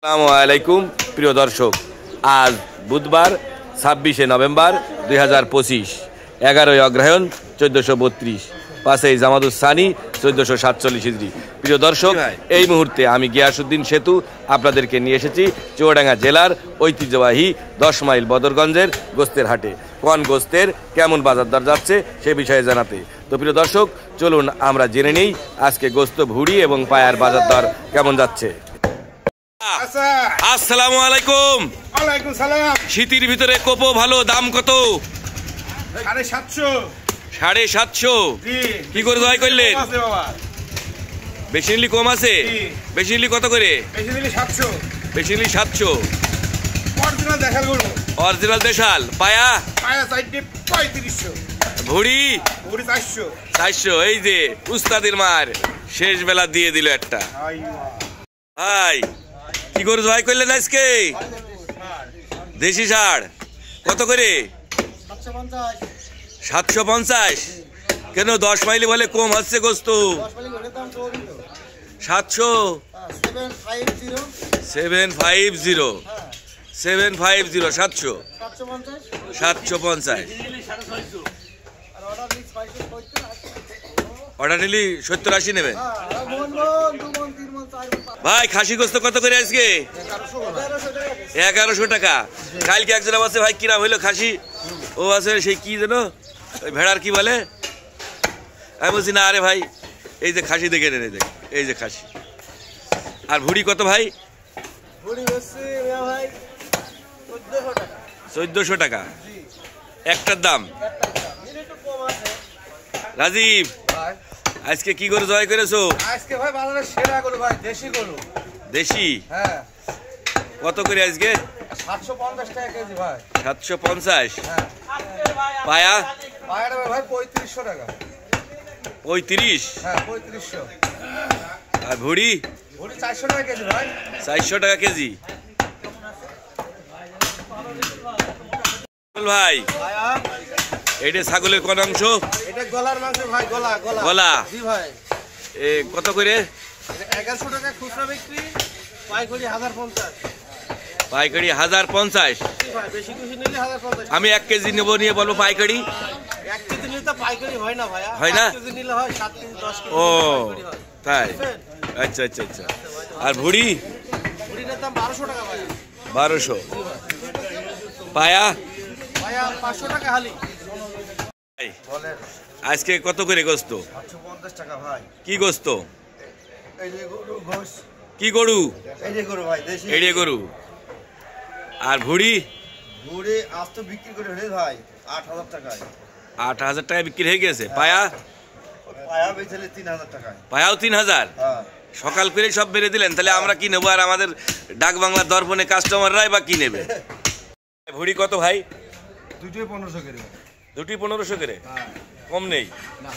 আসসালামু আলাইকুম প্রিয় দর্শক, আজ বুধবার 26শে নভেম্বর 2025, 11ই অগ্রহায়ণ 1432, 5ই জামাদুস সানি 1447 হিজরি। প্রিয় দর্শক, এই মুহূর্তে আমি গিয়াসউদ্দিন সেতু আপনাদেরকে নিয়ে এসেছি চুয়াডাঙ্গা জেলার ঐতিহ্যবাহী 10 মাইল বদরগঞ্জের গোস্তের হাটে। কোন গোস্তের কেমন বাজার দর যাচ্ছে সে বিষয়ে জানাতে। তো প্রিয় দর্শক, চলুন আমরা জেনে নেই আজকে গোস্ত ভুড়ি এবং পায়ার বাজার দর কেমন যাচ্ছে। আসসালামু আলাইকুম। ওয়ালাইকুম সালাম। শীতের ভিতরে কোপো ভালো, দাম কত? 750। 750? কি করে জয় করলেন? বেশি নিলি কম আছে? বেশি নিলি কত করে? বেশি নিলি 700। বেশি নিলি 700। অরিজিনাল দেখাল গরু। অরিজিনাল দেশাল। পায়া? পায়া সাইডে 3500। ভুড়ি? ভুড়ি 400। 400। এই যে উস্তাদের মার শেষ বেলা দিয়ে দিল একটা। ভাই কি করে জয় করলেন আজকে? দেশি ষাড় কত করে? 750। কেন 10 মাইলি বলে কম হচ্ছে গোস্ত? 700। 750। 750। 750। অর্ডার নিলি 70-80 নেবেন? ভাই খাসি গোস্ত কত করে আজকে? 1100 টাকা। কালকে একজন আছে ভাই, কিরাম হইলো খাসি? ও আছে সেই কি যেন ওই ভেড়ার কি বলে, আমি বলছি না আরে ভাই এই যে খাসি দেখে নেন, এই যে খাসি। আর ভুড়ি কত ভাই? 1400 টাকা একটার দাম। রাজীব আজকে কি করে জয় করেছো? আজকে ভাই বাজারের সেরা গরু ভাই, দেশি গরু। দেশি? হ্যাঁ। কত করে আজকে? 750 টাকা কেজি ভাই। 750? হ্যাঁ। পায়া? পায়াটা ভাই 3500 টাকা। 35? হ্যাঁ 3500। আর ভুড়ি? ভুড়ি 400 টাকা কেজি ভাই। 400 টাকা কেজি। ভাই ভাইয়া এইটা ছাগলের কোন অংশ? এটা গলার মাংস ভাই, গলা গলা। গলা? জি ভাই। এ কত করে? 1100 টাকা খুচরা বিক্রি, পাইকারি 1050। পাইকারি 1050? জি ভাই, বেশি খুশি নিলে 1050। আমি 1 কেজি নেব, নিয়ে বলবো পাইকারি। 1 কেজি নিলে তো পাইকারি হয় না ভাইয়া। হয় না? 1 কেজি নিলে হয় 7 কেজি 10 কেজি। ও তাই? আচ্ছা আচ্ছা আচ্ছা। আর ভুড়ি? ভুড়ির দাম 1200 টাকা ভাইয়া। 1200? পায়া? ভাইয়া 500 টাকা হালি। বলেন আজকে কত করে গোস্ত? 850 টাকা ভাই। কি গোস্ত? এই যে গরু গোশ। কি গরু? এই যে গরু ভাই, দেশি। এড়িয়ে গরু। আর ভুড়ি? ভুড়ি আজ তো বিক্রি করে হলে ভাই 8000 টাকায়। 8000 টাকা বিক্রি হয়ে গেছে। পায়া? পায়া বেচলে 3000 টাকায়। পায়াও 3000? হ্যাঁ। সকাল করে সব বেড়ে দিলেন, তাহলে আমরা কি নেবো? আর আমাদের ডাক বাংলার দর্পণে কাস্টমাররাই বা কি নেবে? ভুড়ি কত ভাই? দুটোই 1500 করে। দুটি 1500 করে? কম নেই? না।